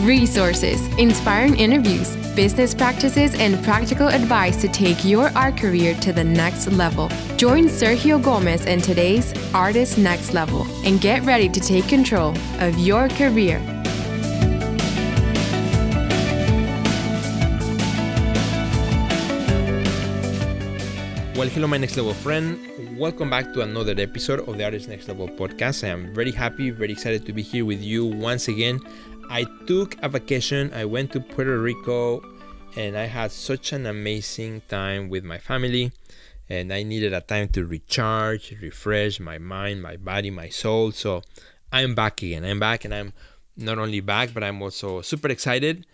resources, inspiring interviews, business practices, and practical advice to take your art career to the next level. Join Sergio Gomez in today's Artist Next Level and get ready to take control of your career. Well, hello, my next level friend. Welcome back to another episode of the Artist Next Level podcast. I am very happy, very excited to be here with you once again. I took a vacation. I went to Puerto Rico and I had such an amazing time with my family. And I needed a time to recharge, refresh my mind, my body, my soul. So I'm back again. I'm back, and I'm not only back, but I'm also super excited.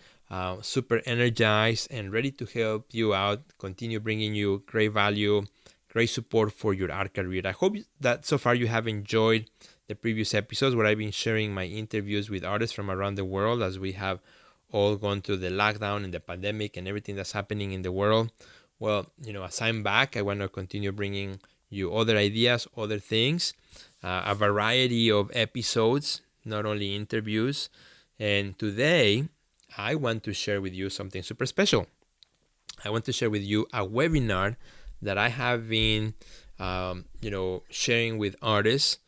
Super energized and ready to help you out, continue bringing you great value, great support for your art career. I hope that so far you have enjoyed the previous episodes where I've been sharing my interviews with artists from around the world as we have all gone through the lockdown and the pandemic and everything that's happening in the world. Well, as I'm back, I want to continue bringing you other ideas, other things, a variety of episodes, not only interviews. And today, I want to share with you something super special. I want to share with you a webinar that I have been, sharing with artists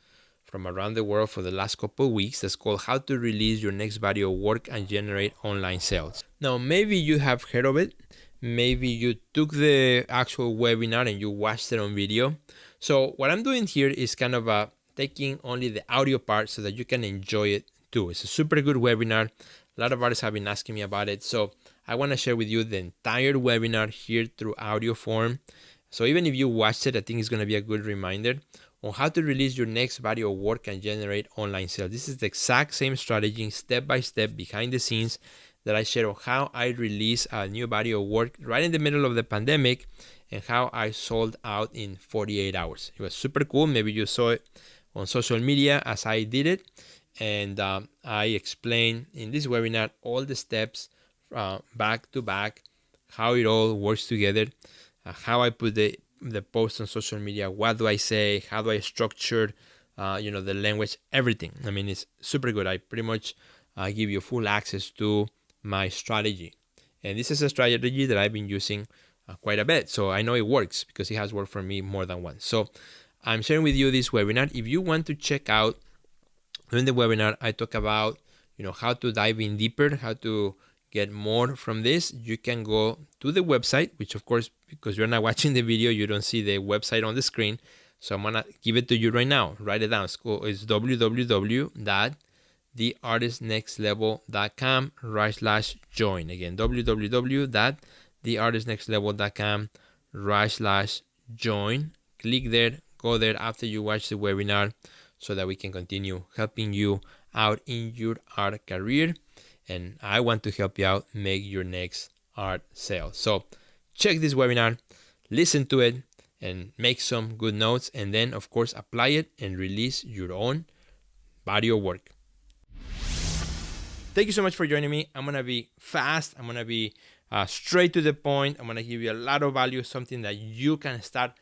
from around the world for the last couple of weeks. That's called How to Release Your Next Body of Work and Generate Online Sales. Now, maybe you have heard of it. Maybe you took the actual webinar and you watched it on video. So what I'm doing here is kind of taking only the audio part so that you can enjoy it too. It's a super good webinar. A lot of artists have been asking me about it. So I want to share with you the entire webinar here through audio form. So even if you watched it, I think it's going to be a good reminder on how to release your next body of work and generate online sales. This is the exact same strategy, step by step, behind the scenes, that I share on how I release a new body of work right in the middle of the pandemic and how I sold out in 48 hours. It was super cool. Maybe you saw it on social media as I did it. And I explain in this webinar all the steps back to back, how it all works together, how I put the post on social media, what do I say, how do I structure, the language, everything. I mean, it's super good. I pretty much give you full access to my strategy. And this is a strategy that I've been using quite a bit. So I know it works because it has worked for me more than once. So I'm sharing with you this webinar. If you want to check out, during the webinar, I talk about, how to dive in deeper, how to get more from this. You can go to the website, which of course, because you're not watching the video, you don't see the website on the screen. So I'm going to give it to you right now. Write it down. It's www.theartistnextlevel.com/join. Again, www.theartistnextlevel.com/join. Click there, go there after you watch the webinar, so that we can continue helping you out in your art career. And I want to help you out make your next art sale. So check this webinar, listen to it, and make some good notes. And then, of course, apply it and release your own body of work. Thank you so much for joining me. I'm going to be fast. I'm going to be straight to the point. I'm going to give you a lot of value, something that you can start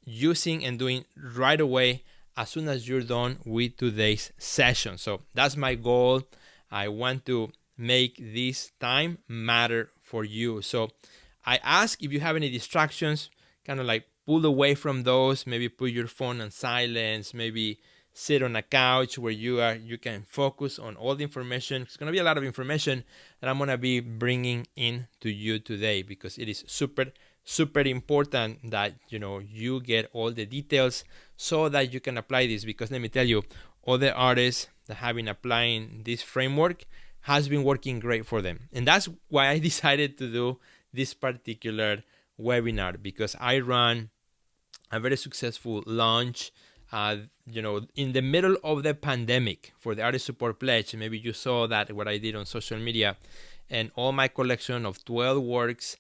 using and doing right away as soon as you're done with today's session. So that's my goal. I want to make this time matter for you. So I ask if you have any distractions, kind of like pull away from those, maybe put your phone on silence, maybe sit on a couch where you can focus on all the information. It's going to be a lot of information that I'm going to be bringing in to you today, because it is super important that you get all the details so that you can apply this. Because let me tell you, other artists that have been applying this framework has been working great for them. And that's why I decided to do this particular webinar, because I ran a very successful launch in the middle of the pandemic for the Artist Support Pledge. Maybe you saw that, what I did on social media, and all my collection of 12 works,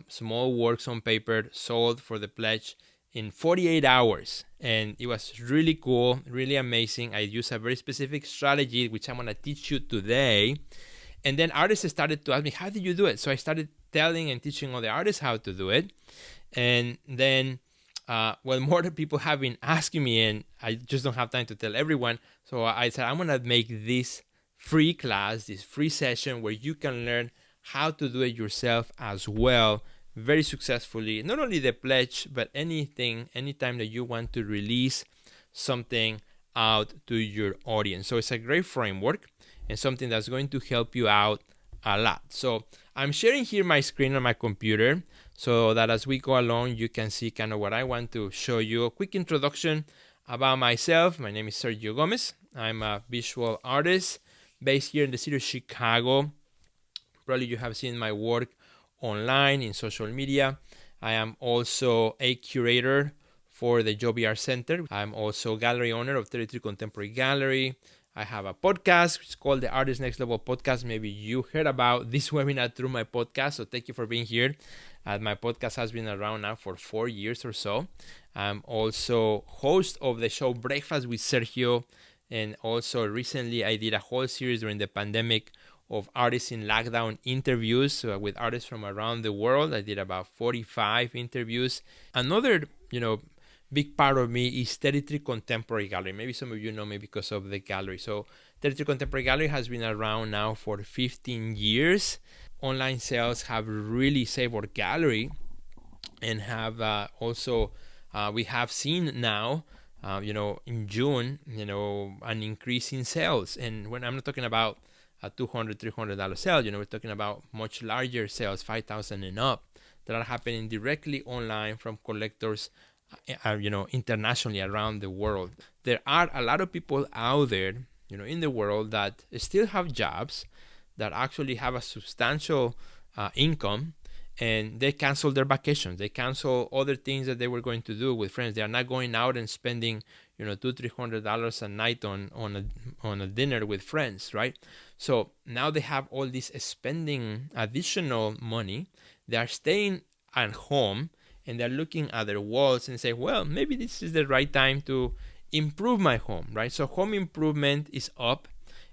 small works on paper, sold for the pledge in 48 hours. And it was really cool, really amazing. I used a very specific strategy, which I'm going to teach you today. And then artists started to ask me, how did you do it? So I started telling and teaching other artists how to do it. And then, more people have been asking me, and I just don't have time to tell everyone. So I said, I'm going to make this free class, this free session where you can learn how to do it yourself as well, very successfully. Not only the pledge, but anytime that you want to release something out to your audience. So it's a great framework and something that's going to help you out a lot. So I'm sharing here my screen on my computer so that as we go along, you can see kind of what I want to show you. A quick introduction about myself. My name is Sergio Gomez. I'm a visual artist based here in the city of Chicago. Probably you have seen my work online in social media. I am also a curator for the Joby Art Center. I'm also gallery owner of 33 Contemporary Gallery. I have a podcast. It's called the Artist Next Level Podcast. Maybe you heard about this webinar through my podcast, so thank you for being here. My podcast has been around now for 4 years or so. I'm also host of the show Breakfast with Sergio, and also recently I did a whole series during the pandemic of artists in lockdown interviews with artists from around the world. I did about 45 interviews. Another, big part of me is 33 Contemporary Gallery. Maybe some of you know me because of the gallery. So 33 Contemporary Gallery has been around now for 15 years. Online sales have really saved our gallery, and have we have seen now, in June, an increase in sales. And when I'm not talking about a $200, $300 sale, we're talking about much larger sales, 5,000 and up, that are happening directly online from collectors internationally around the world. There are a lot of people out there, in the world that still have jobs, that actually have a substantial income, and they cancel their vacations. They cancel other things that they were going to do with friends. They are not going out and spending, $200-$300 a night on a dinner with friends, right? So now they have all this spending additional money. They are staying at home, and they're looking at their walls and say, well, maybe this is the right time to improve my home, right? So home improvement is up.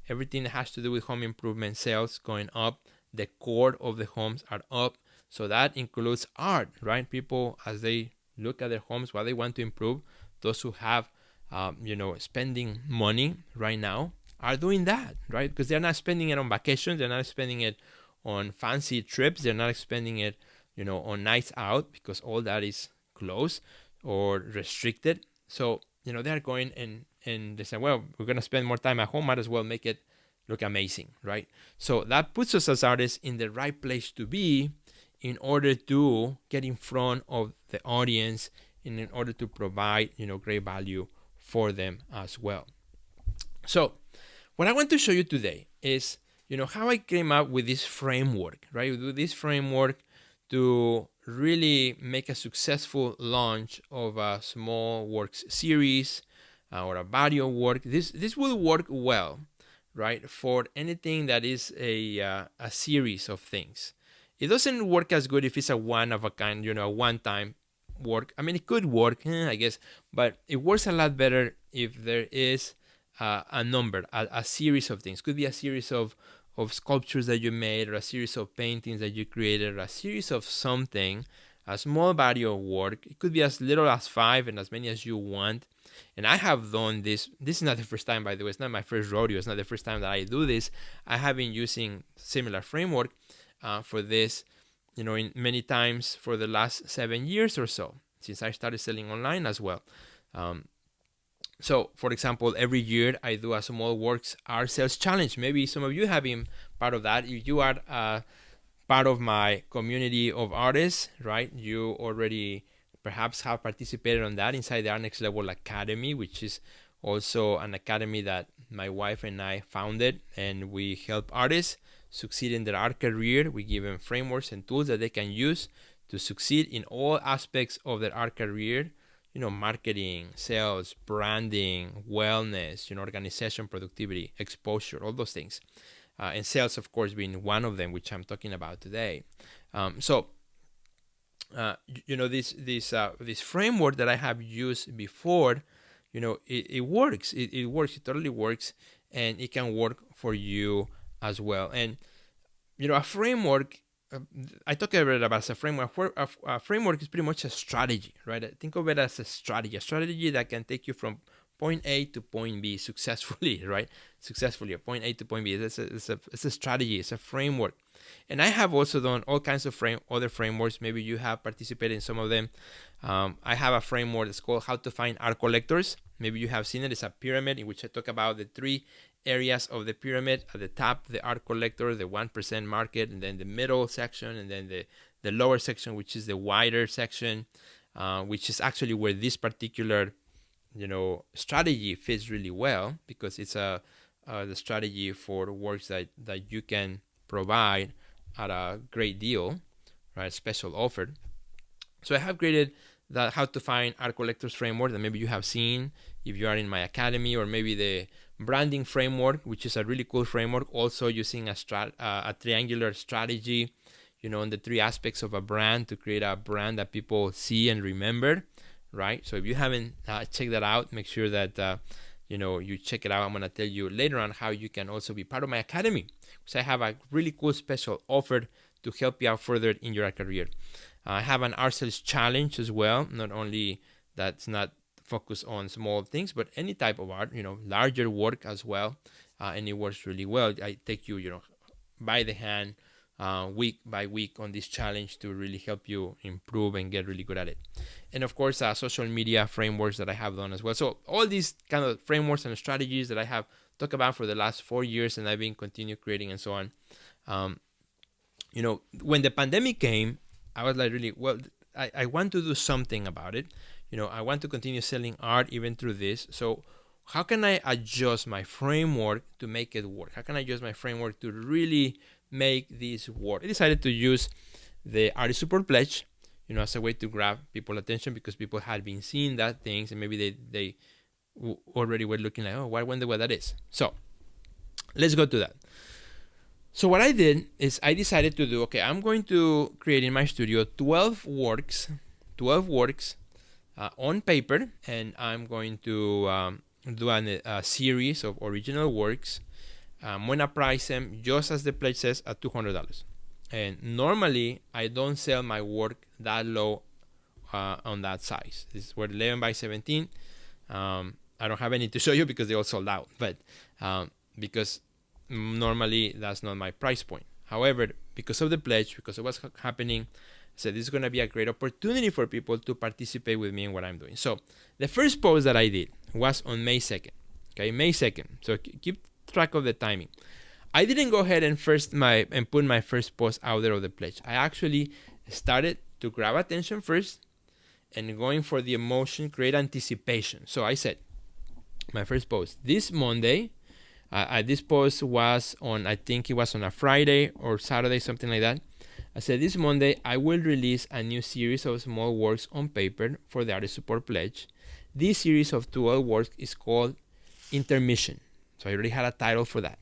Everything that has to do with home improvement sales going up. The core of the homes are up. So that includes art, right? People, as they look at their homes, what they want to improve, those who have, spending money right now are doing that, right? Because they're not spending it on vacations. They're not spending it on fancy trips. They're not spending it on nights out, because all that is closed or restricted. So, they're going and they say, well, we're going to spend more time at home. Might as well make it look amazing, right? So that puts us as artists in the right place to be in order to get in front of the audience and in order to provide, great value for them as well. So what I want to show you today is, how I came up with this framework, right? With this framework to really make a successful launch of a small works series or a body of work. This will work well, right, for anything that is a series of things. It doesn't work as good if it's a one of a kind, a one-time work. I mean, it could work, I guess, but it works a lot better if there is a number, a series of things. Could be a series of sculptures that you made, or a series of paintings that you created, or a series of something, a small body of work. It could be as little as 5 and as many as you want. And I have done this. This is not the first time, by the way. It's not my first rodeo. It's not the first time that I do this. I have been using similar framework for this, in many times for the last 7 years or so, since I started selling online as well. So, for example, every year I do a small works art sales challenge. Maybe some of you have been part of that. If you are part of my community of artists, right, you already perhaps have participated on that inside the Art Next Level Academy, which is also an academy that my wife and I founded, and we help artists succeed in their art career. We give them frameworks and tools that they can use to succeed in all aspects of their art career. Marketing, sales, branding, wellness, organization, productivity, exposure, all those things. And sales, of course, being one of them, which I'm talking about today. This framework that I have used before, it works. It works. It totally works, and it can work for you as well. And a framework. I talk about it as a framework. A framework is pretty much a strategy, right? Think of it as a strategy that can take you from point A to point B successfully, right? Successfully, a point A to point B. It's a strategy. It's a framework. And I have also done all kinds of other frameworks. Maybe you have participated in some of them. I have a framework that's called How to Find Art Collectors. Maybe you have seen it. It's a pyramid in which I talk about the 3 areas of the pyramid. At the top, the art collector, the 1% market, and then the middle section, and then the lower section, which is the wider section, which is actually where this particular strategy fits really well, because it's the strategy for works that you can provide at a great deal, right? Special offer. So I have created that How to Find Art Collectors framework that maybe you have seen if you are in my academy, or maybe the branding framework, which is a really cool framework, also using a triangular strategy, on the 3 aspects of a brand to create a brand that people see and remember, right? So if you haven't checked that out, make sure that you check it out. I'm going to tell you later on how you can also be part of my academy, because I have a really cool special offer to help you out further in your career. I have an art sales challenge as well. Not only that's not focused on small things, but any type of art, larger work as well. And it works really well. I take you, by the hand, week by week on this challenge to really help you improve and get really good at it. And of course, social media frameworks that I have done as well. So all these kind of frameworks and strategies that I have talked about for the last 4 years, and I've been continue creating and so on. When the pandemic came, I was like, really, well, I want to do something about it. I want to continue selling art even through this. So how can I adjust my framework to make it work? How can I adjust my framework to really make this work? I decided to use the Artist Support Pledge, as a way to grab people's attention, because people had been seeing that things, and maybe they already were looking like, oh, I wonder what that is. So let's go to that. So what I did is I decided to do, okay, I'm going to create in my studio 12 works on paper, and I'm going to do a series of original works. I'm going to price them, just as the pledge says, at $200. And normally, I don't sell my work that low on that size. This is where 11 by 17. I don't have any to show you because they all sold out, but because normally that's not my price point. However, because of the pledge, because of what's happening, I said this is going to be a great opportunity for people to participate with me in what I'm doing. So the first post that I did was on May 2nd. Okay, May 2nd. So keep track of the timing. I didn't go ahead and put my first post out there of the pledge. I actually started to grab attention first, and going for the emotion, create anticipation. So I said, my first post this Monday. This post was on, I think it was on a Friday or Saturday, something like that. I said, this Monday, I will release a new series of small works on paper for the Artist Support Pledge. This series of 12 works is called Intermission. So I already had a title for that.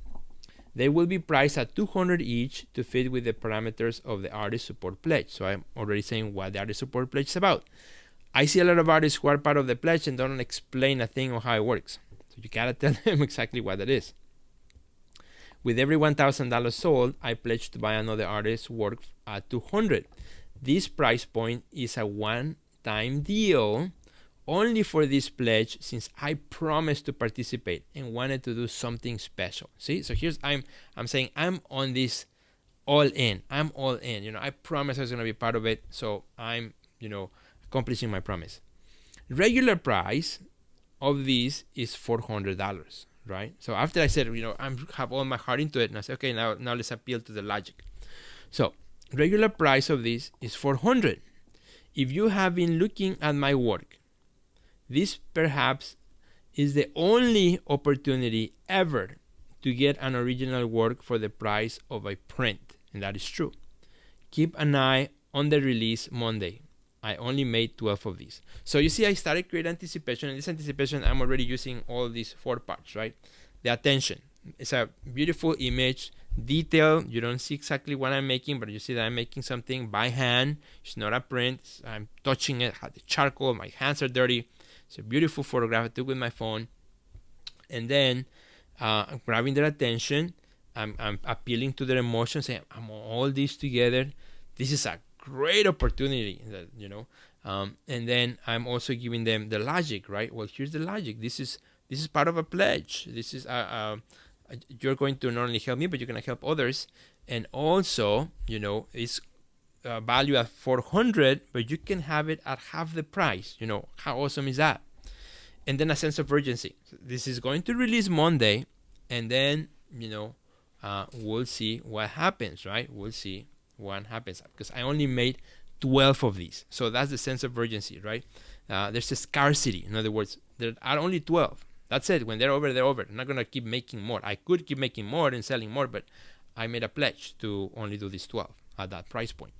They will be priced at $200 each to fit with the parameters of the Artist Support Pledge. So I'm already saying what the Artist Support Pledge is about. I see a lot of artists who are part of the pledge and don't explain a thing on how it works. So you gotta tell them exactly what it is. With every $1,000 sold, I pledge to buy another artist's work at $200. This price point is a one-time deal only for this pledge, since I promised to participate and wanted to do something special. See, so here's I'm saying I'm on this all in. I'm all in. I promised I was gonna be part of it, so I'm accomplishing my promise. Regular price of this is $400, right? So after I said, I have all my heart into it, and I said, okay, now let's appeal to the logic. So regular price of this is $400. If you have been looking at my work, this perhaps is the only opportunity ever to get an original work for the price of a print, and that is true. Keep an eye on the release Monday. I only made 12 of these. So you see, I started creating anticipation. And this anticipation, I'm already using all these 4 parts, right? The attention. It's a beautiful image, detail. You don't see exactly what I'm making, but you see that I'm making something by hand. It's not a print. I'm touching it, had the charcoal. My hands are dirty. It's a beautiful photograph I took with my phone. And then I'm grabbing their attention. I'm appealing to their emotions, saying, I'm all this together. This is a great opportunity that And then I'm also giving them the logic, right? Well, here's the logic. This is part of a pledge. This is you're going to not only help me, but you're going to help others. And also, it's valued at $400, but you can have it at half the price. How awesome is that? And then a sense of urgency. This is going to release Monday, and then we'll see what happens, right? We'll see what happens, because I only made 12 of these. So that's the sense of urgency, right? There's a scarcity. In other words, there are only 12. That's it. When they're over, they're over. I'm not going to keep making more. I could keep making more and selling more, but I made a pledge to only do these 12 at that price point.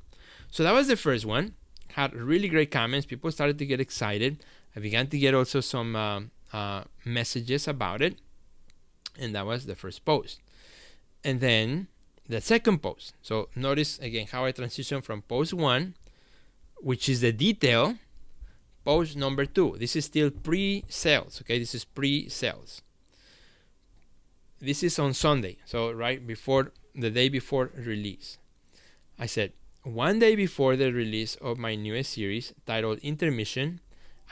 So that was the first one. Had really great comments. People started to get excited. I began to get also some messages about it. And that was the first post. And then the second post. So notice again how I transition from post 1, which is the detail, post number 2. This is still pre-sales. Okay, this is pre-sales. This is on Sunday. So right before the day before release. I said, one day before the release of my newest series titled Intermission,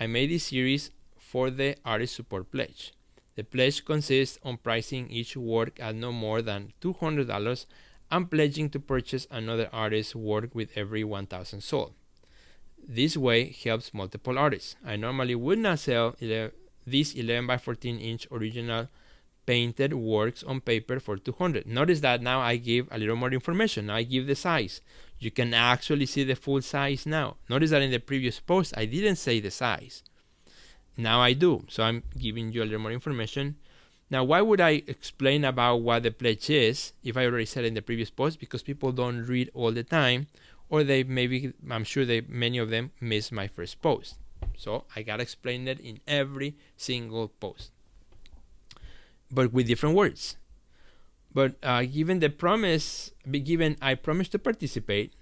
I made this series for the Artist Support Pledge. The pledge consists on pricing each work at no more than $200 and pledging to purchase another artist's work with every 1,000 sold. This way helps multiple artists. I normally would not sell these 11 by 14 inch original painted works on paper for $200. Notice that now I give a little more information. Now I give the size. You can actually see the full size now. Notice that in the previous post I didn't say the size. Now I do. So I'm giving you a little more information. Now, why would I explain about what the pledge is if I already said it in the previous post? Because people don't read all the time, or I'm sure many of them miss my first post. So I gotta explain it in every single post, but with different words. But given I promised to participate,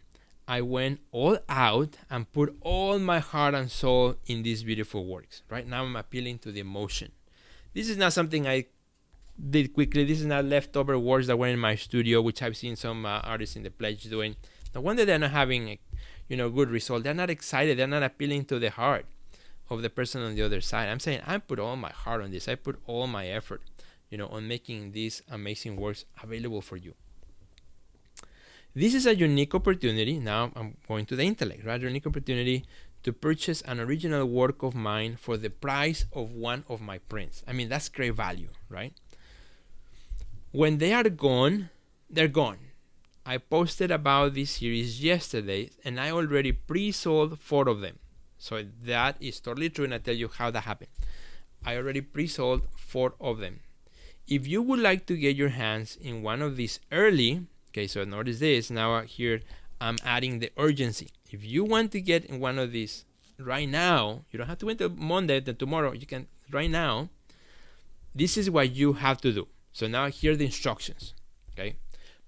I went all out and put all my heart and soul in these beautiful works. Right now I'm appealing to the emotion. This is not something I did quickly. This is not leftover works that were in my studio, which I've seen some artists in the pledge doing. No wonder they're not having good result. They're not excited. They're not appealing to the heart of the person on the other side. I'm saying I put all my heart on this. I put all my effort on making these amazing works available for you. This is a unique opportunity. Now I'm going to the intellect, right? Unique opportunity to purchase an original work of mine for the price of one of my prints. I mean, that's great value, right? When they are gone, they're gone. I posted about this series yesterday, and I already pre-sold 4 of them. So that is totally true, and I'll tell you how that happened. I already pre-sold 4 of them. If you would like to get your hands in one of these early, okay, so notice this, now here I'm adding the urgency. If you want to get in one of these right now, you don't have to wait till Monday, then tomorrow, you can right now. This is what you have to do. So now here are the instructions, okay?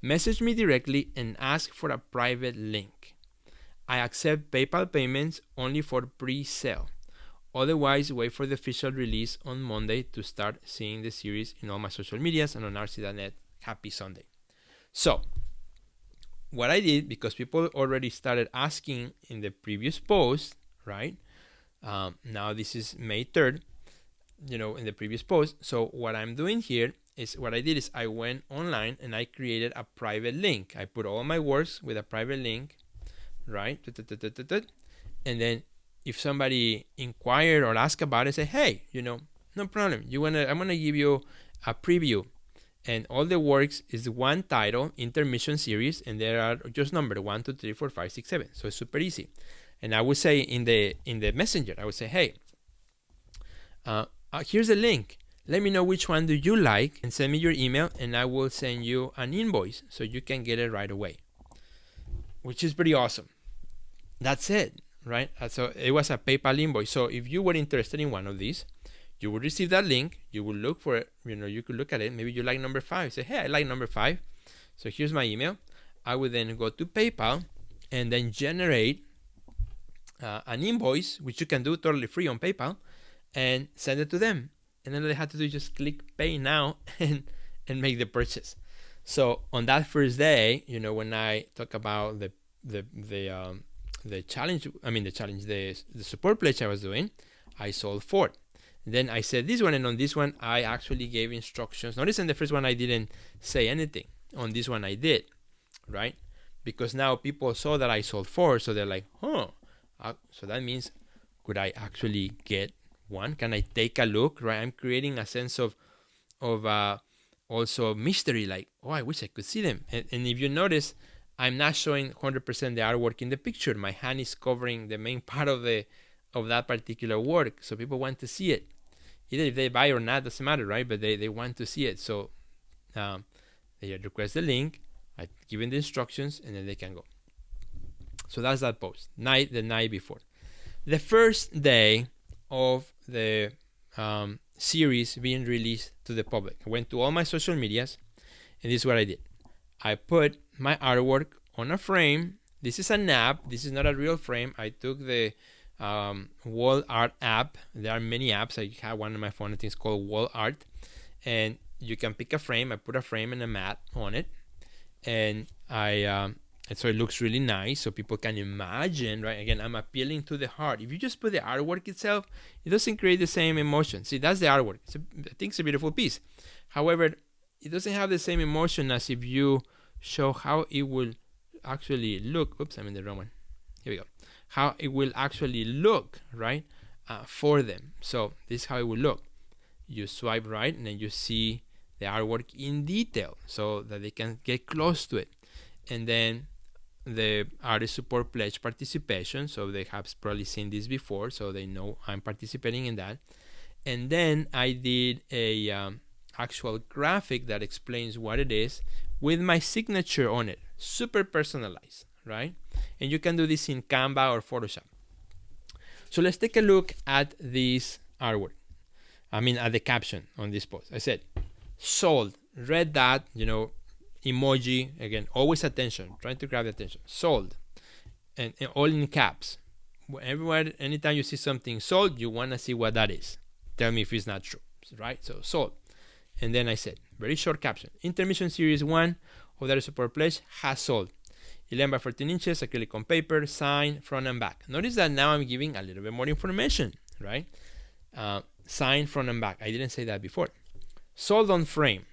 Message me directly and ask for a private link. I accept PayPal payments only for pre-sale. Otherwise, wait for the official release on Monday to start seeing the series in all my social medias and on rc.net. Happy Sunday. So, what I did, because people already started asking in the previous post, right? Now this is May 3rd, in the previous post. So what I'm doing here is I went online and I created a private link. I put all my works with a private link, right? And then if somebody inquired or asked about it, say, hey, no problem. I'm gonna give you a preview. And all the works is one title, Intermission series, and there are just numbered 1, 2, 3, 4, 5, 6, 7. So it's super easy. And I would say in the messenger, I would say, hey, here's a link. Let me know which one do you like, and send me your email, and I will send you an invoice so you can get it right away, which is pretty awesome. That's it, right? So it was a PayPal invoice. So if you were interested in one of these, you would receive that link. You would look for it. You could look at it. Maybe you like number 5. Say, hey, I like number 5. So here's my email. I would then go to PayPal and then generate an invoice, which you can do totally free on PayPal, and send it to them. And then all they have to do is just click pay now and make the purchase. So on that first day, when I talk about the the support pledge I was doing, I sold 4. Then I said this one, and on this one I actually gave instructions. Notice in the first one I didn't say anything. On this one I did, right? Because now people saw that I sold 4, so they're like, so that means, could I actually get one? Can I take a look, right? I'm creating a sense of also mystery, like, I wish I could see them. And if you notice, I'm not showing 100% the artwork in the picture. My hand is covering the main part of that particular work, so people want to see it. Either if they buy or not, doesn't matter, right? But they want to see it. So they request the link, I give them the instructions, and then they can go. So that's that post, the night before. The first day of the series being released to the public, I went to all my social medias, and this is what I did. I put my artwork on a frame. This is an app. This is not a real frame. I took the Wall Art app. There are many apps. I have one on my phone. I think it's called Wall Art, and you can pick a frame. I put a frame and a mat on it, and and so it looks really nice, so people can imagine, right? Again, I'm appealing to the heart. If you just put the artwork itself, it doesn't create the same emotion. See, that's the artwork. I think it's a beautiful piece. However, it doesn't have the same emotion as if you show how it will actually look. Oops, I'm in the wrong one. Here we go. How it will actually look, right, for them. So this is how it will look. You swipe right, and then you see the artwork in detail so that they can get close to it. And then the artist support pledge participation, so they have probably seen this before, so they know I'm participating in that. And then I did a actual graphic that explains what it is with my signature on it, super personalized, right? And you can do this in Canva or Photoshop. So let's take a look at this artwork. At the caption on this post. I said, sold, red dot, emoji, again, always attention, trying to grab the attention. Sold, and all in caps. Everywhere, anytime you see something sold, you want to see what that is. Tell me if it's not true, right? So sold. And then I said, very short caption. Intermission Series 1 of the support pledge has sold. 11 by 14 inches, acrylic on paper, sign, front and back. Notice that now I'm giving a little bit more information, right? Sign, front and back. I didn't say that before. Sold on frame.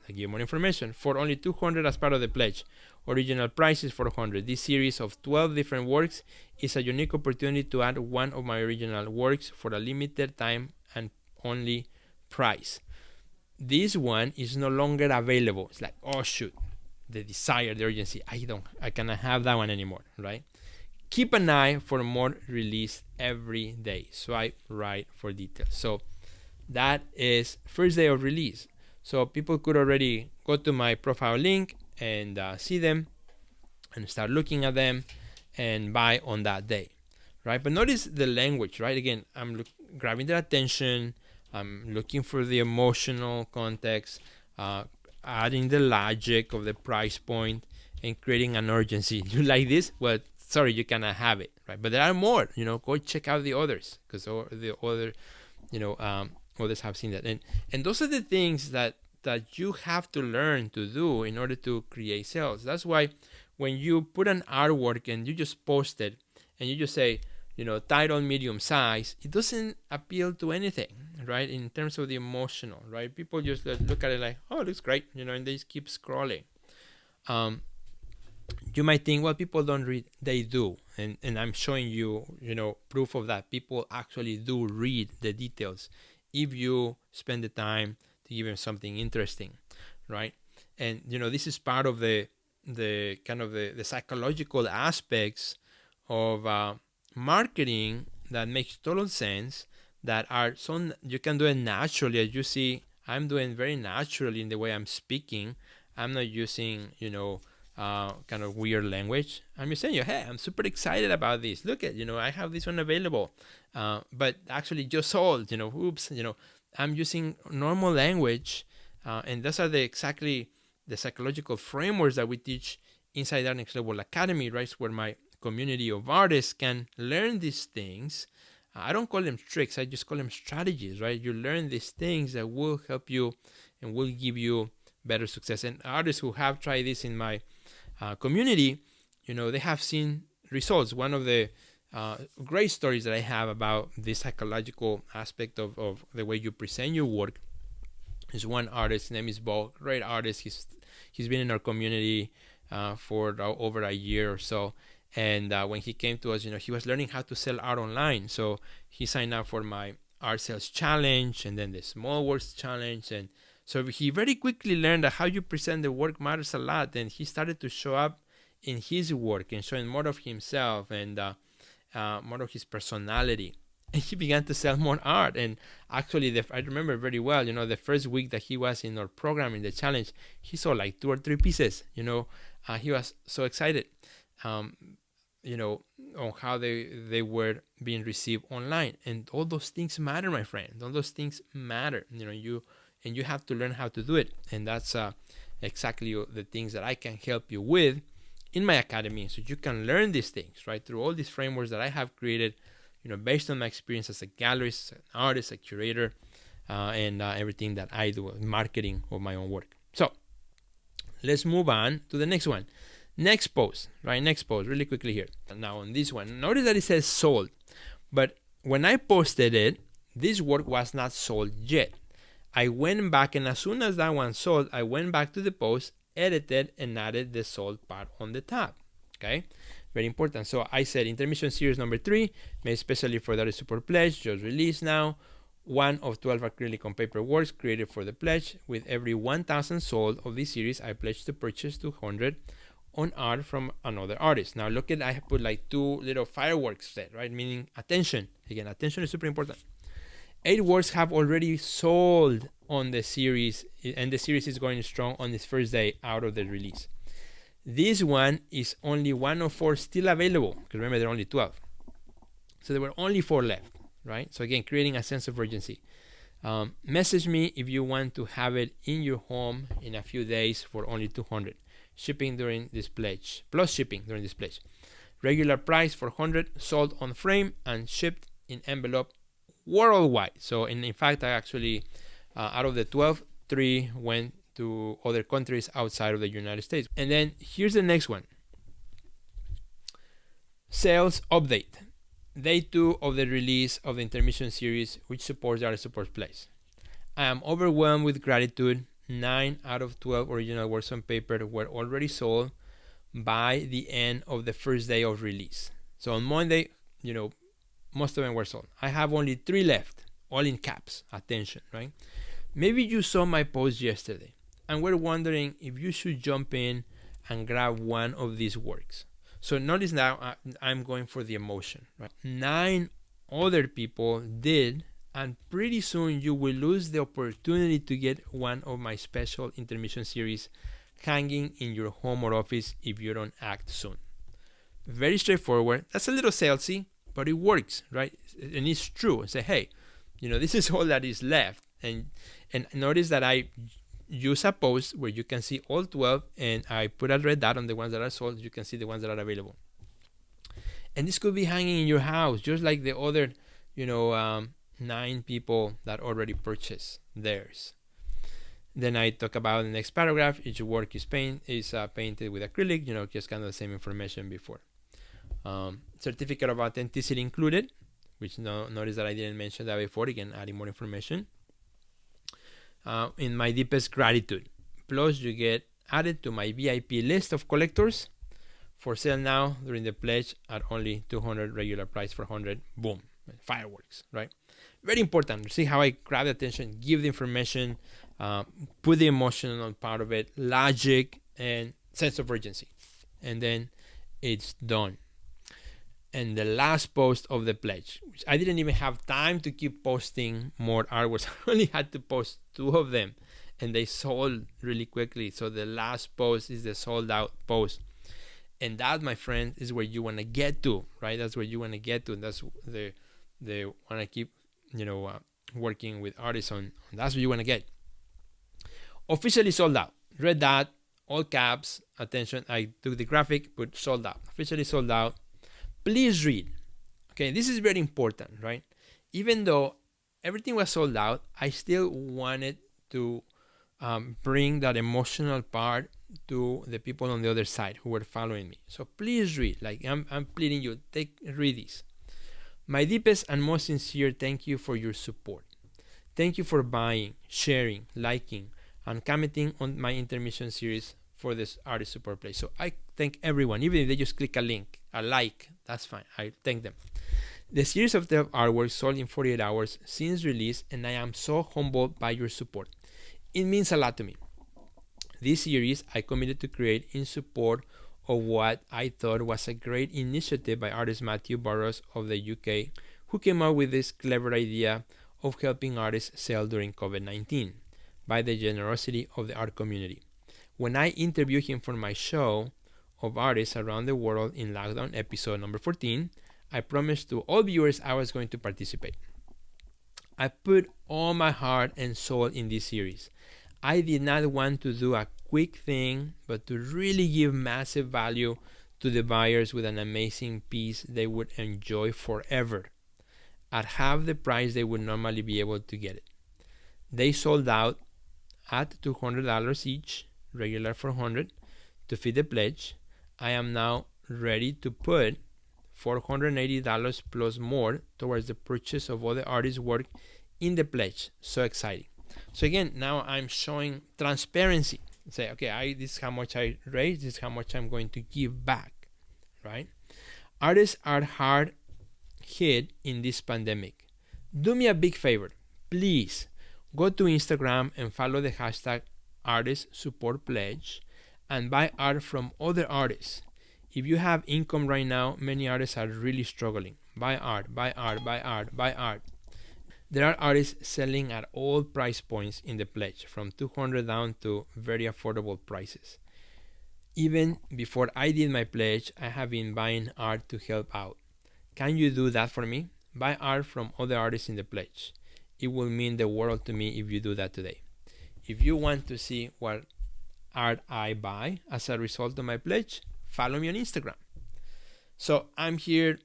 I give more information. For only $200 as part of the pledge. Original price is $400. This series of 12 different works is a unique opportunity to add one of my original works for a limited time and only price. This one is no longer available. It's like, oh shoot, the desire, the urgency. I cannot have that one anymore, right? Keep an eye for more release every day. Swipe right for details. So that is first day of release. So people could already go to my profile link and see them and start looking at them and buy on that day, right? But notice the language, right? Again, I'm grabbing their attention. I'm looking for the emotional context, adding the logic of the price point and creating an urgency. You like this? Well, sorry, you cannot have it, right? But there are more, go check out the others because the other, others have seen that. And those are the things that you have to learn to do in order to create sales. That's why when you put an artwork and you just post it and you just say, title medium size, it doesn't appeal to anything, right? In terms of the emotional, right? People just look at it like, oh, it looks great, and they just keep scrolling. You might think, well, people don't read. They do. And I'm showing you, proof of that. People actually do read the details if you spend the time to give them something interesting, right? And, this is part of the kind of the psychological aspects of marketing that makes total sense, that are so you can do it naturally. As you see, I'm doing very naturally in the way I'm speaking. I'm not using, kind of weird language. I'm just saying, hey, I'm super excited about this. Look at, I have this one available. But actually just sold, oops, I'm using normal language. And those are exactly the psychological frameworks that we teach inside our Next Level Academy, right? Where my community of artists can learn these things. I don't call them tricks. I just call them strategies, right? You learn these things that will help you and will give you better success. And artists who have tried this in my community, they have seen results. One of the great stories that I have about this psychological aspect of the way you present your work is one artist. His name is Bo, great artist. He's been in our community for over a year or so. And when he came to us, he was learning how to sell art online. So he signed up for my art sales challenge and then the small works challenge. And so he very quickly learned that how you present the work matters a lot. And he started to show up in his work and showing more of himself and more of his personality. And he began to sell more art. And actually, I remember very well, the first week that he was in our program in the challenge, he sold like 2 or 3 pieces. He was so excited. On how they were being received online. And all those things matter, my friend. All those things matter. You have to learn how to do it. And that's exactly the things that I can help you with in my academy. So you can learn these things, right? Through all these frameworks that I have created, based on my experience as a gallerist, an artist, a curator, and everything that I do, marketing of my own work. So let's move on to the next one. Next post, right? Next post, really quickly here. Now on this one, notice that it says sold. But when I posted it, this work was not sold yet. I went back, and as soon as that one sold, I went back to the post, edited, and added the sold part on the tab. Okay? Very important. So I said intermission series number 3, made especially for the support pledge, just released now. 1 of 12 acrylic on paper works created for the pledge. With every 1,000 sold of this series, I pledge to purchase 200 on art from another artist. Now look at, I have put like 2 little fireworks there, right? Meaning attention. Again, attention is super important. 8 works have already sold on the series, and the series is going strong on its first day out of the release. This one is only 1 of 4 still available, because remember there are only 12. So there were only 4 left, right? So again, creating a sense of urgency. Message me if you want to have it in your home in a few days for only 200. Shipping during this pledge, plus shipping during this pledge. Regular price for 100, sold on frame and shipped in envelope worldwide. So in fact, I actually, out of the 12, 3 went to other countries outside of the United States. And then here's the next one. Sales update. Day 2 of the release of the intermission series, which supports the Artist Support Pledge. I am overwhelmed with gratitude. 9 out of 12 original works on paper were already sold by the end of the first day of release. So on Monday, most of them were sold. I have only 3 left, all in caps. Attention, right? Maybe you saw my post yesterday and were wondering if you should jump in and grab one of these works. So notice now I'm going for the emotion, right? 9 other people did, and pretty soon you will lose the opportunity to get one of my special intermission series hanging in your home or office if you don't act soon. Very straightforward. That's a little salesy, but it works, right? And it's true. Say, hey, this is all that is left. And notice that I use a post where you can see all 12, and I put a red dot on the ones that are sold. You can see the ones that are available. And this could be hanging in your house, just like the other, 9 people that already purchased theirs. Then I talk about the next paragraph. Each work is painted with acrylic, just kind of the same information before. Certificate of authenticity included, which notice that I didn't mention that before. Again, adding more information. In my deepest gratitude. Plus, you get added to my VIP list of collectors for sale now during the pledge at only 200, regular price for 100. Boom. Fireworks, right? Very important. See how I grab the attention, give the information, put the emotional part of it, logic, and sense of urgency. And then it's done. And the last post of the pledge, which I didn't even have time to keep posting more artworks. I only had to post 2 of them, and they sold really quickly. So the last post is the sold out post. And that, my friend, is where you want to get to, right? That's where you want to get to. And that's the want to keep, working with artists on. That's what you want to get. Officially sold out. Red dot, all caps, attention. I took the graphic, put sold out. Officially sold out. Please read. Okay, this is very important, right? Even though everything was sold out, I still wanted to bring that emotional part to the people on the other side who were following me. So please read. Like I'm pleading you, read this. My deepest and most sincere thank you for your support. Thank you for buying, sharing, liking, and commenting on my intermission series for this artist support play. So I thank everyone, even if they just click a link, a like, that's fine. I thank them. The series of 12 artworks sold in 48 hours since release, and I am so humbled by your support. It means a lot to me. This series I committed to create in support of what I thought was a great initiative by artist Matthew Burrows of the UK, who came up with this clever idea of helping artists sell during COVID-19 by the generosity of the art community. When I interviewed him for my show of artists around the world in lockdown episode number 14, I promised to all viewers I was going to participate. I put all my heart and soul in this series. I did not want to do a quick thing, but to really give massive value to the buyers with an amazing piece they would enjoy forever at half the price they would normally be able to get it. They sold out at $200 each, regular $400, to fit the pledge. I am now ready to put $480 plus more towards the purchase of other artists' work in the pledge. So exciting. So again, now I'm showing transparency. Say, okay, this is how much I raised, this is how much I'm going to give back, right? Artists are hard hit in this pandemic. Do me a big favor, please go to Instagram and follow the hashtag Artist Support Pledge and buy art from other artists. If you have income right now, many artists are really struggling. Buy art, buy art, buy art, buy art. There are artists selling at all price points in the pledge, from $200 down to very affordable prices. Even before I did my pledge, I have been buying art to help out. Can you do that for me? Buy art from other artists in the pledge. It will mean the world to me if you do that today. If you want to see what art I buy as a result of my pledge, follow me on Instagram. So I'm here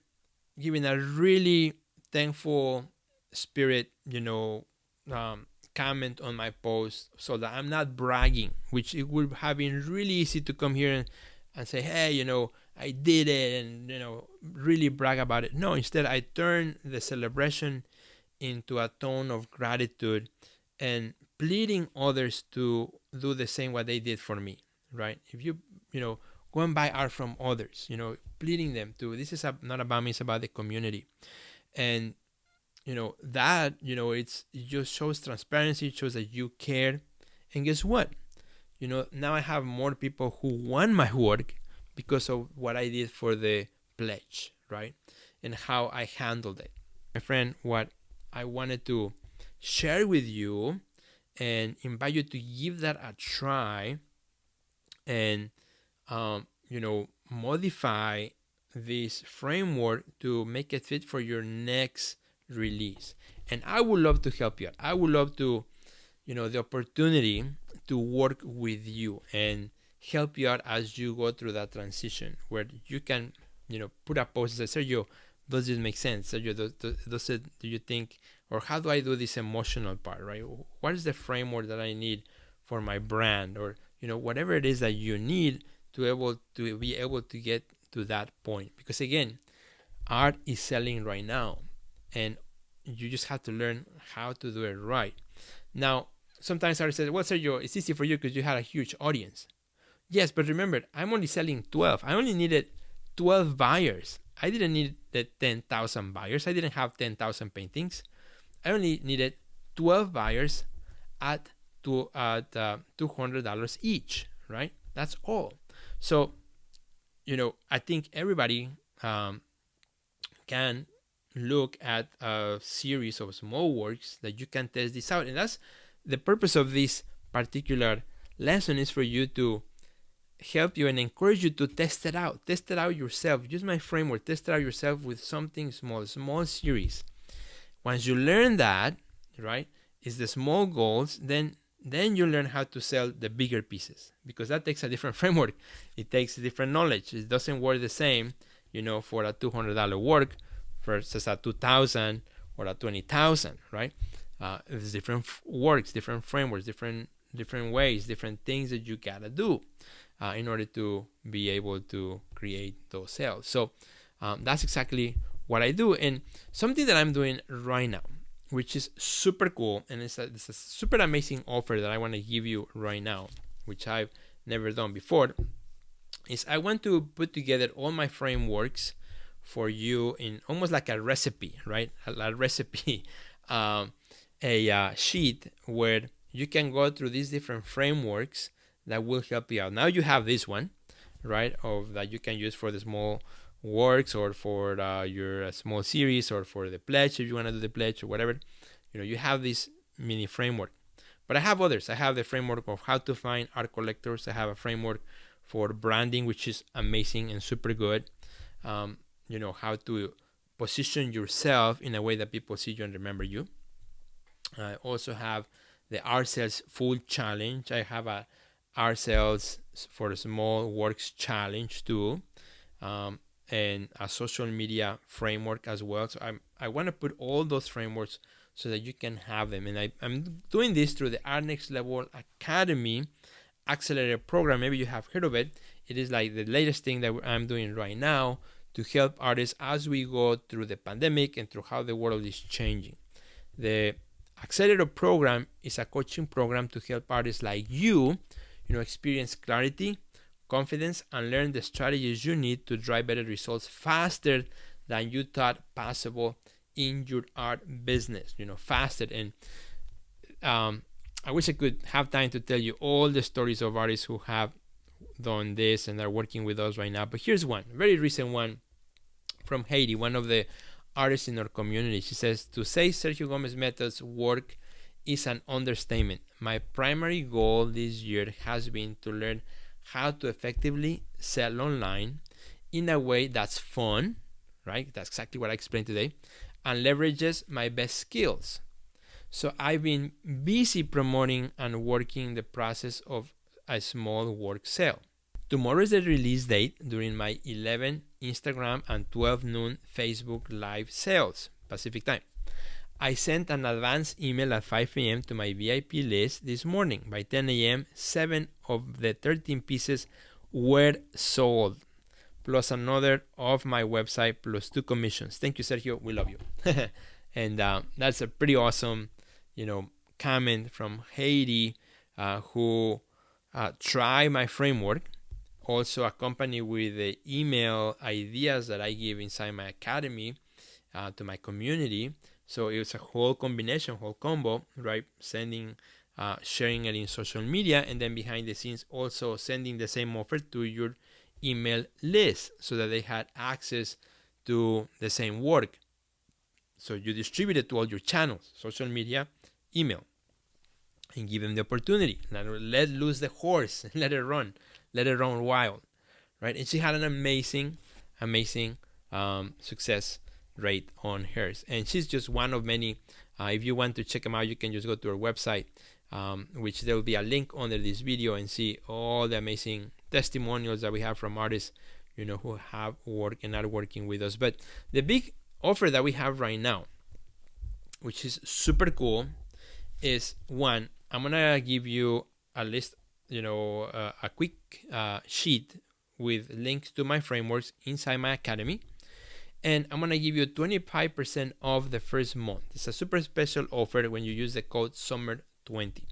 giving a really thankful spirit, comment on my post, so that I'm not bragging, which it would have been really easy to come here and say, hey, I did it, and really brag about it. No, instead I turn the celebration into a tone of gratitude and pleading others to do the same what they did for me, right? If you go and buy art from others, pleading them to, this is not about me, it's about the community. And that it just shows transparency, it shows that you care. And guess what, now I have more people who want my work because of what I did for the pledge, right? And how I handled it. My friend, what I wanted to share with you and invite you to give that a try and modify this framework to make it fit for your next release. And I would love to help you out. I would love to, the opportunity to work with you and help you out as you go through that transition, where you can, put a post and say, Sergio, does this make sense? Sergio, do you think, or how do I do this emotional part, right? What is the framework that I need for my brand, or, whatever it is that you need to be able to get to that point? Because again, art is selling right now, and you just have to learn how to do it right. Now, sometimes artists say, well, Sergio, it's easy for you because you had a huge audience. Yes, but remember, I'm only selling 12. I only needed 12 buyers. I didn't need the 10,000 buyers. I didn't have 10,000 paintings. I only needed 12 buyers at $200 each, right? That's all. So, I think everybody can look at a series of small works that you can test this out. And that's the purpose of this particular lesson, is for you to help you and encourage you to test it out yourself. Use my framework, test it out yourself with something small series. Once you learn that, right, is the small goals, then you learn how to sell the bigger pieces, because that takes a different framework. It takes different knowledge. It doesn't work the same, for a $200 work versus a $2,000 or a $20,000, right? There's different works, different frameworks, different different ways, different things that you gotta do in order to be able to create those sales. So that's exactly what I do. And something that I'm doing right now, which is super cool, and it's a super amazing offer that I want to give you right now, which I've never done before, is I want to put together all my frameworks for you in almost like a recipe, right? A recipe, a sheet where you can go through these different frameworks that will help you out. Now you have this one, right, of that you can use for the small works or for your small series or for the pledge if you want to do the pledge or whatever. You have this mini framework. But I have others. I have the framework of how to find art collectors. I have a framework for branding, which is amazing and super good. How to position yourself in a way that people see you and remember you. I also have the Art Sales Full Challenge. I have a Art Sales for Small Works Challenge too, and a social media framework as well. So I want to put all those frameworks so that you can have them. And I'm doing this through the Art Next Level Academy Accelerator program. Maybe you have heard of it. It is like the latest thing that I'm doing right now to help artists as we go through the pandemic and through how the world is changing. The Accelerator program is a coaching program to help artists like you, experience clarity, confidence, and learn the strategies you need to drive better results faster than you thought possible in your art business, faster. And I wish I could have time to tell you all the stories of artists who have done this and are working with us right now. But here's one, very recent one from Haiti, one of the artists in our community. She says, to say Sergio Gomez Methods work is an understatement. My primary goal this year has been to learn how to effectively sell online in a way that's fun, right? That's exactly what I explained today, and leverages my best skills. So I've been busy promoting and working the process of a small work sale. Tomorrow is the release date during my 11 Instagram and 12 noon Facebook live sales Pacific time. I sent an advance email at 5 a.m. to my VIP list this morning. By 10 a.m., 7 of the 13 pieces were sold, plus another off my website, plus 2 commissions. Thank you, Sergio. We love you. And that's a pretty awesome, comment from Haiti, who try my framework, also accompanied with the email ideas that I give inside my academy to my community. So it's a whole combination, whole combo, right? Sending, sharing it in social media, and then behind the scenes also sending the same offer to your email list so that they had access to the same work. So you distribute it to all your channels, social media, email, and give them the opportunity. Now let loose the horse, let it run wild, right? And she had an amazing success rate on hers, and she's just one of many. If you want to check them out, you can just go to our website, which there will be a link under this video, and see all the amazing testimonials that we have from artists, who have worked and are working with us. But the big offer that we have right now, which is super cool, is one, I'm gonna give you a list, a quick sheet with links to my frameworks inside my academy. And I'm going to give you 25% off the first month. It's a super special offer when you use the code SUMMER20.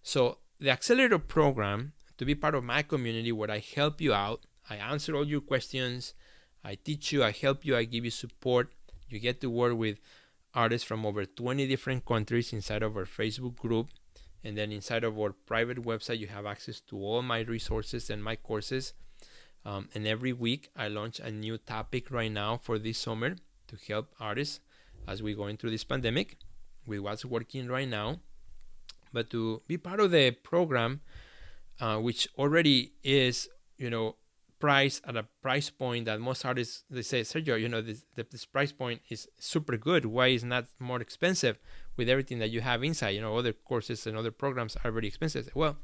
So the Accelerator program, to be part of my community where I help you out, I answer all your questions, I teach you, I help you, I give you support. You get to work with artists from over 20 different countries inside of our Facebook group. And then inside of our private website, you have access to all my resources and my courses. And every week I launch a new topic right now for this summer to help artists as we're going through this pandemic with what's working right now. But to be part of the program, which already is, priced at a price point that most artists, they say, Sergio, this price point is super good. Why is not more expensive with everything that you have inside? Other courses and other programs are very expensive. Well,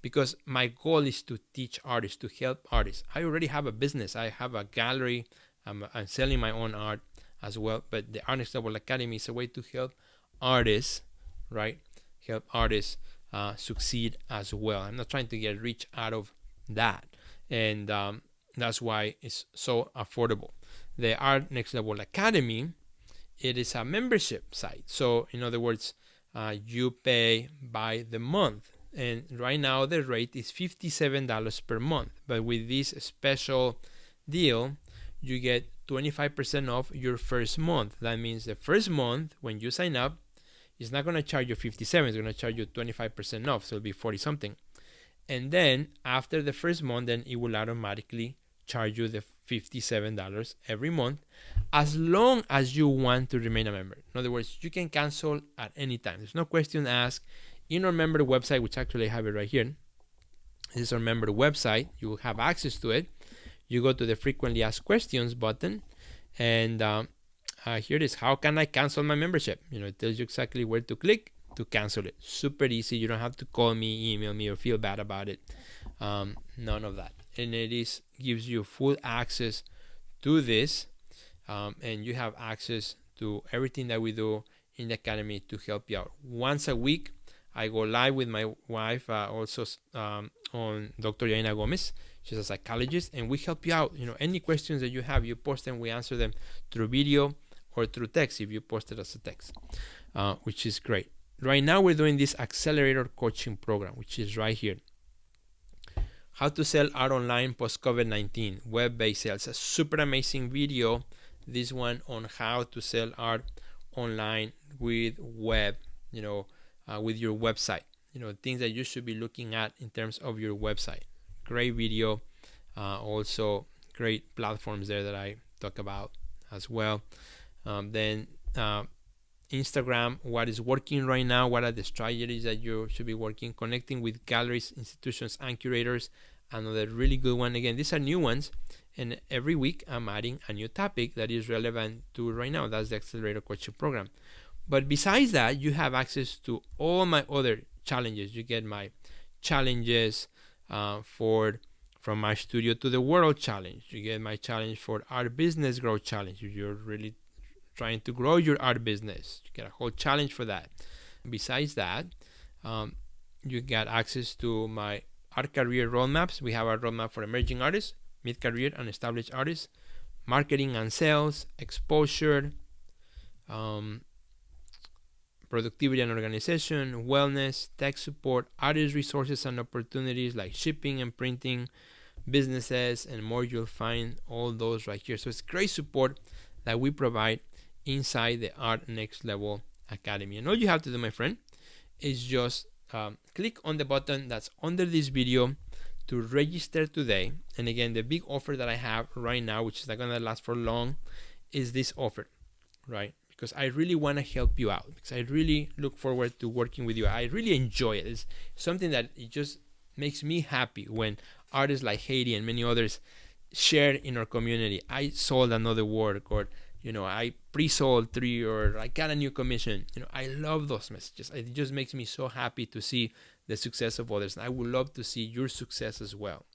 because my goal is to teach artists, to help artists. I already have a business. I have a gallery. I'm selling my own art as well. But the Art Next Level Academy is a way to help artists, right? Help artists succeed as well. I'm not trying to get rich out of that, and that's why it's so affordable. The Art Next Level Academy, it is a membership site. So in other words, you pay by the month, and right now the rate is $57 per month. But with this special deal, you get 25% off your first month. That means the first month when you sign up, it's not going to charge you 57, it's going to charge you 25% off, so it'll be 40 something. And then after the first month, then it will automatically charge you the $57 every month, as long as you want to remain a member. In other words, you can cancel at any time. There's no question asked. In our member website, which actually I have it right here, this is our member website. You will have access to it. You go to the frequently asked questions button, and here it is. How can I cancel my membership? It tells you exactly where to click to cancel it. Super easy. You don't have to call me, email me, or feel bad about it. None of that. And it gives you full access to this, and you have access to everything that we do in the academy to help you out. Once a week, I go live with my wife, also on Dr. Yaina Gomez. She's a psychologist, and we help you out. Any questions that you have, you post them, we answer them through video or through text if you post it as a text, which is great. Right now, we're doing this accelerator coaching program, which is right here. How to sell art online post-COVID-19, web-based sales. A super amazing video, this one on how to sell art online with web, with your website. Things that you should be looking at in terms of your website. Great video. Also great platforms there that I talk about as well. Then Instagram, what is working right now, what are the strategies that you should be working, connecting with galleries, institutions, and curators. Another really good one. Again, these are new ones, and every week I'm adding a new topic that is relevant to right now. That's the Accelerator Coaching Program. But besides that, you have access to all my other challenges. You get my challenges from my studio to the world challenge. You get my challenge for Art Business Growth Challenge. If you're really trying to grow your art business, you get a whole challenge for that. Besides that, you get access to my art career roadmaps. We have a roadmap for emerging artists, mid-career and established artists, marketing and sales, exposure, productivity and organization, wellness, tech support, artist resources and opportunities like shipping and printing, businesses, and more. You'll find all those right here. So it's great support that we provide inside the Art Next Level Academy. And all you have to do, my friend, is just click on the button that's under this video to register today. And again, the big offer that I have right now, which is not going to last for long, is this offer, right? Because I really want to help you out, because I really look forward to working with you. I really enjoy it. It's something that it just makes me happy when artists like Haiti and many others share in our community. I sold another work, or I pre-sold 3, or I got a new commission. I love those messages. It just makes me so happy to see the success of others. And I would love to see your success as well.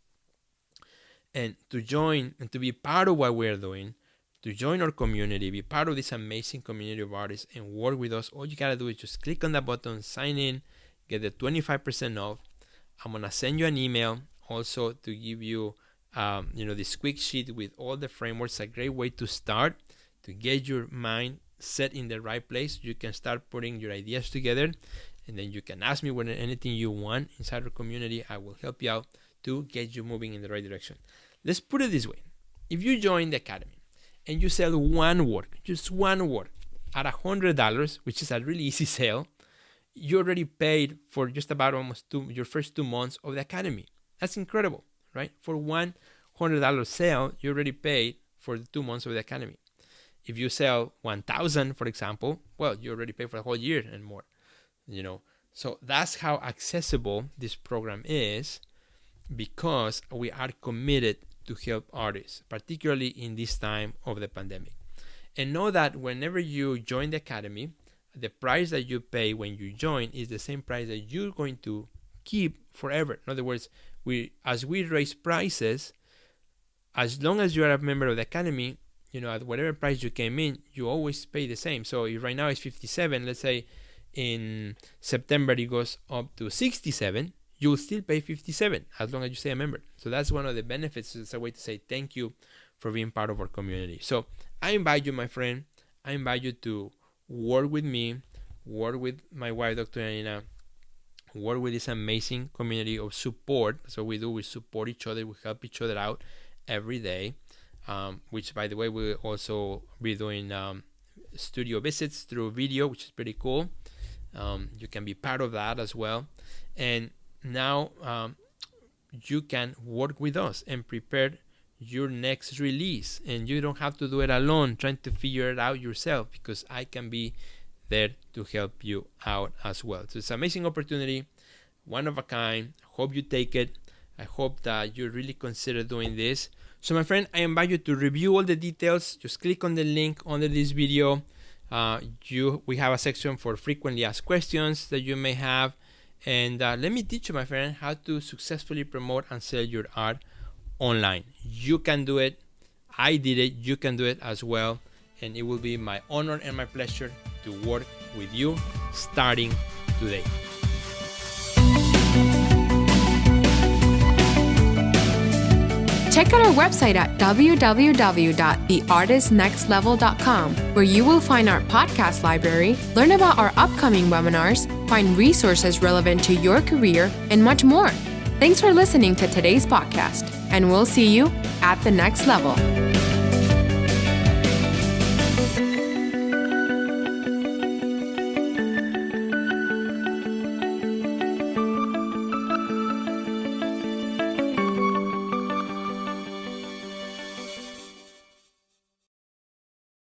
And to join and to be part of what we're doing, to join our community, be part of this amazing community of artists and work with us, all you gotta do is just click on that button, sign in, get the 25% off. I'm gonna send you an email also to give you this quick sheet with all the frameworks. A great way to start, to get your mind set in the right place. You can start putting your ideas together, and then you can ask me when anything you want inside our community. I will help you out to get you moving in the right direction. Let's put it this way. If you join the academy and you sell one work, just one work, at $100, which is a really easy sale, you already paid for just about almost your first 2 months of the academy. That's incredible, right? For $100 sale, you already paid for the 2 months of the academy. If you sell 1,000, for example, well, you already paid for a whole year and more, So that's how accessible this program is, because we are committed to help artists, particularly in this time of the pandemic. And know that whenever you join the academy, the price that you pay when you join is the same price that you're going to keep forever. In other words, as we raise prices, as long as you are a member of the academy, at whatever price you came in, you always pay the same. So if right now it's 57, let's say in September it goes up to 67, you'll still pay 57 as long as you stay a member. So that's one of the benefits. It's a way to say thank you for being part of our community. So I invite you, my friend, I invite you to work with me, work with my wife, Dr. Janina, work with this amazing community of support. So we support each other, we help each other out every day, which, by the way, we'll also be doing studio visits through video, which is pretty cool. You can be part of that as well. And now you can work with us and prepare your next release, and you don't have to do it alone trying to figure it out yourself, because I can be there to help you out as well. So it's an amazing opportunity, one of a kind. Hope you take it. I hope that you really consider doing this. So my friend, I invite you to review all the details. Just click on the link under this video. We have a section for frequently asked questions that you may have. And let me teach you, my friend, how to successfully promote and sell your art online. You can do it. I did it. You can do it as well. And it will be my honor and my pleasure to work with you starting today. Check out our website at www.theartistnextlevel.com, where you will find our podcast library, learn about our upcoming webinars, find resources relevant to your career, and much more. Thanks for listening to today's podcast, and we'll see you at the next level.